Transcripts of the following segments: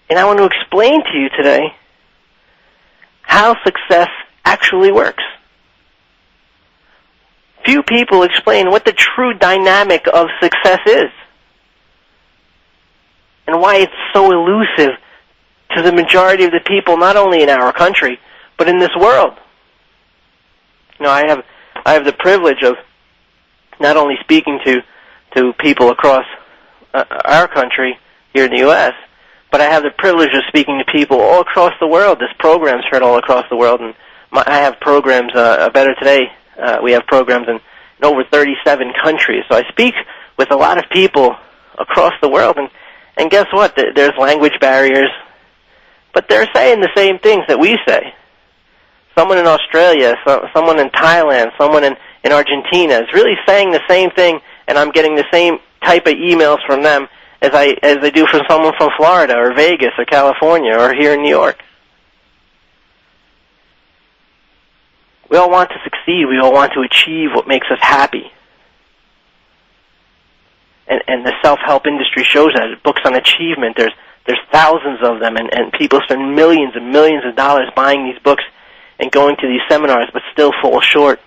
And I want to explain to you today how success actually works. Few people explain what the true dynamic of success is and why it's so elusive to the majority of the people, not only in our country, but in this world. You know, I have the privilege of not only speaking to people across our country here in the U.S., but I have the privilege of speaking to people all across the world. This program's heard all across the world, and I have programs, Better Today, we have programs in over 37 countries. So I speak with a lot of people across the world, and guess what? There's language barriers, but they're saying the same things that we say. Someone in Australia, someone in Thailand, someone in Argentina is really saying the same thing, and I'm getting the same type of emails from them as I do from someone from Florida or Vegas or California or here in New York. We all want to succeed. We all want to achieve what makes us happy. And the self-help industry shows that. Books on achievement, there's thousands of them, and people spend millions and millions of dollars buying these books and going to these seminars, but still fall short.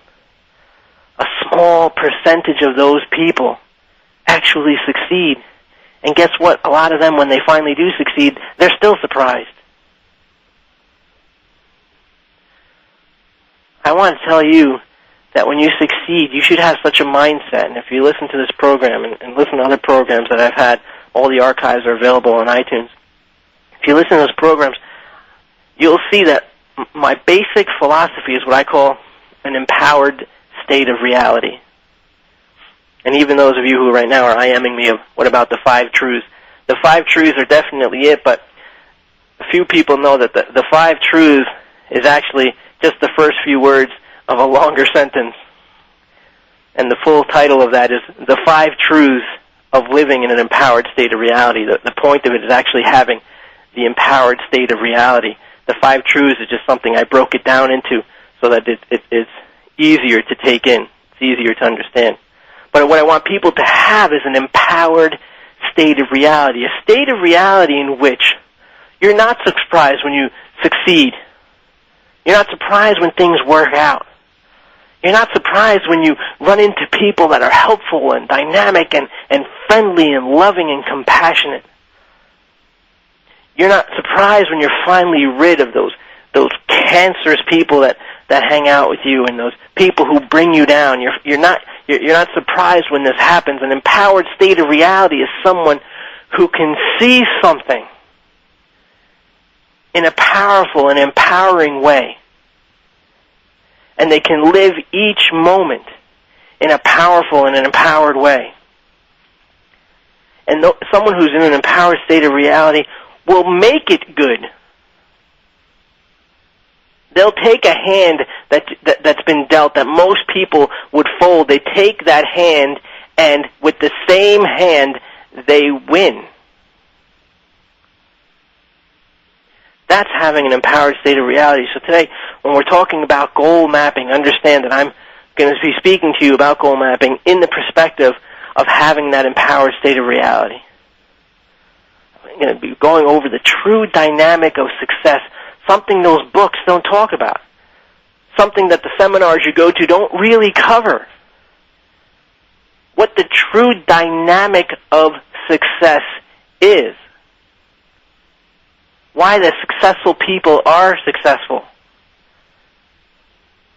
A small percentage of those people actually succeed. And guess what? A lot of them, when they finally do succeed, they're still surprised. I want to tell you that when you succeed, you should have such a mindset. And if you listen to this program and listen to other programs that I've had, all the archives are available on iTunes. If you listen to those programs, you'll see that my basic philosophy is what I call an empowered state of reality. And even those of you who right now are IMing me of what about the 5 truths? The 5 truths are definitely it, but a few people know that the 5 truths is actually just the first few words of a longer sentence. And the full title of that is The 5 Truths of Living in an Empowered State of Reality. The point of it is actually having the empowered state of reality. The 5 truths is just something I broke it down into so that it's easier to take in. It's easier to understand. But what I want people to have is an empowered state of reality, a state of reality in which you're not surprised when you succeed. You're not surprised when things work out. You're not surprised when you run into people that are helpful and dynamic and friendly and loving and compassionate. You're not surprised when you're finally rid of those cancerous people that hang out with you and those people who bring you down. You're not surprised when this happens. An empowered state of reality is someone who can see something in a powerful and empowering way. And they can live each moment in a powerful and an empowered way. And someone who's in an empowered state of reality will make it good. They'll take a hand that's been dealt that most people would fold. They take that hand, and with the same hand, they win. That's having an empowered state of reality. So today, when we're talking about goal mapping, understand that I'm going to be speaking to you about goal mapping in the perspective of having that empowered state of reality. I'm going to be going over the true dynamic of success, something those books don't talk about, something that the seminars you go to don't really cover. What the true dynamic of success is. Why the successful people are successful.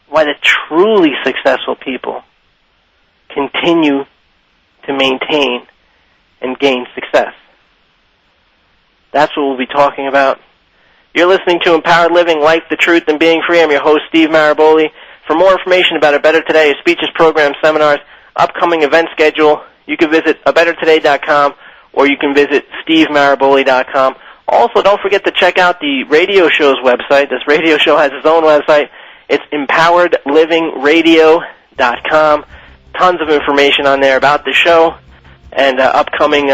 Why the truly successful people continue to maintain and gain success. That's what we'll be talking about. You're listening to Empowered Living, Life, the Truth, and Being Free. I'm your host, Steve Maraboli. For more information about A Better Today, speeches, programs, seminars, upcoming event schedule, you can visit abettertoday.com or you can visit stevemaraboli.com. Also, don't forget to check out the radio show's website. This radio show has its own website. It's empoweredlivingradio.com. Tons of information on there about the show and upcoming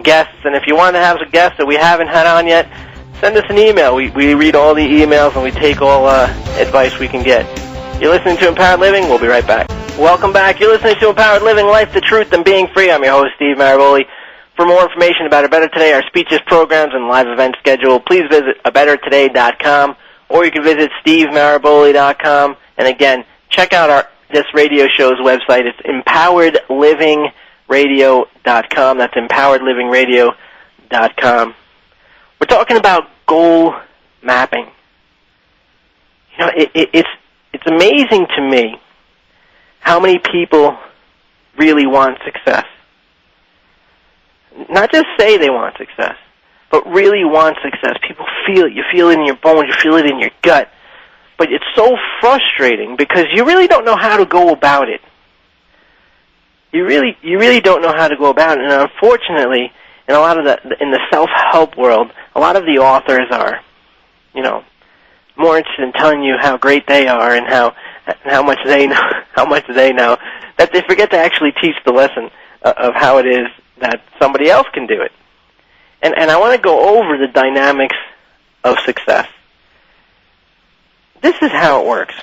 guests. And if you want to have a guest that we haven't had on yet, send us an email. We read all the emails and we take all advice we can get. You're listening to Empowered Living. We'll be right back. Welcome back. You're listening to Empowered Living, Life, the Truth, and Being Free. I'm your host, Steve Maraboli. For more information about A Better Today, our speeches, programs, and live event schedule, please visit abettertoday.com, or you can visit stevemaraboli.com. And again, check out this radio show's website. It's empoweredlivingradio.com. That's empoweredlivingradio.com. We're talking about goal mapping. You know, it's amazing to me how many people really want success. Not just say they want success, but really want success. People feel it. You feel it in your bones. You feel it in your gut. But it's so frustrating because you really don't know how to go about it. You really don't know how to go about it. And unfortunately, in a lot of in the self-help world, a lot of the authors are, you know, more interested in telling you how great they are and how much they know, that they forget to actually teach the lesson of how it is that somebody else can do it. And I want to go over the dynamics of success. This is how it works.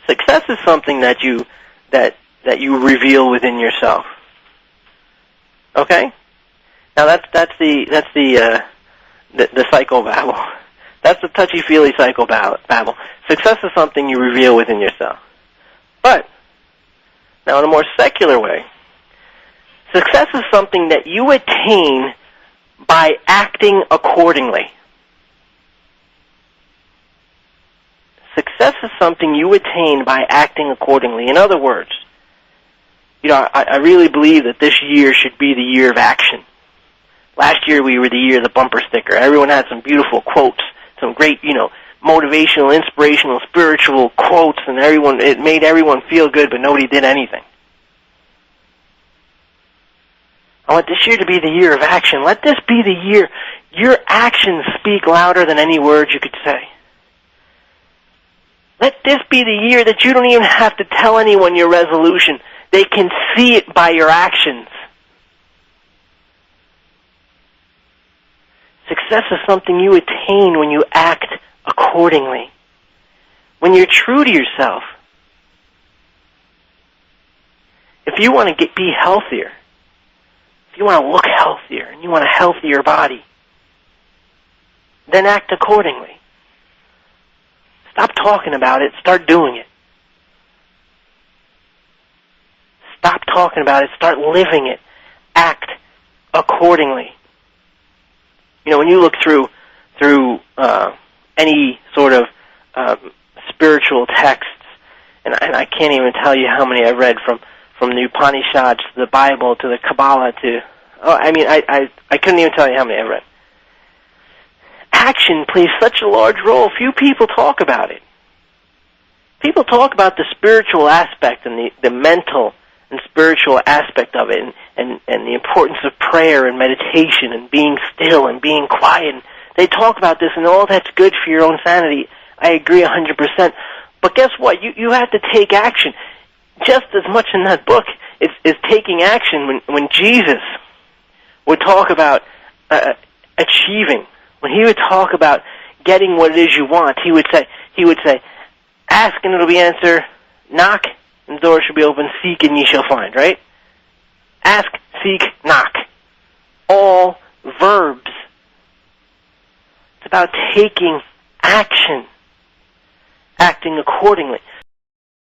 Success is something that you reveal within yourself. Okay? Now that's the psychobabble. That's the touchy-feely psychobabble. Success is something you reveal within yourself. But now, in a more secular way, success is something that you attain by acting accordingly. Success is something you attain by acting accordingly. In other words, you know, I really believe that this year should be the year of action. Last year we were the year of the bumper sticker. Everyone had some beautiful quotes, some great, you know, motivational, inspirational, spiritual quotes, and it made everyone feel good, but nobody did anything. I want this year to be the year of action. Let this be the year your actions speak louder than any words you could say. Let this be the year that you don't even have to tell anyone your resolution. They can see it by your actions. Success is something you attain when you act accordingly. When you're true to yourself. If you want to be healthier, if you want to look healthier, and you want a healthier body, then act accordingly. Stop talking about it. Start doing it. Stop talking about it. Start living it. Act accordingly. You know, when you look through any sort of spiritual texts, and I can't even tell you how many I've read from the Upanishads to the Bible to the Kabbalah to, I couldn't even tell you how many I've read. Action plays such a large role. Few people talk about it. People talk about the spiritual aspect and the mental and spiritual aspect of it, and the importance of prayer and meditation and being still and being quiet. They talk about this, and all that's good for your own sanity. I agree 100%. But guess what? You have to take action. Just as much in that book is taking action. When Jesus would talk about achieving, when he would talk about getting what it is you want, he would say, ask and it'll be answered, knock and the door shall be open, seek and ye shall find, right? Ask, seek, knock. All verbs. It's about taking action, acting accordingly.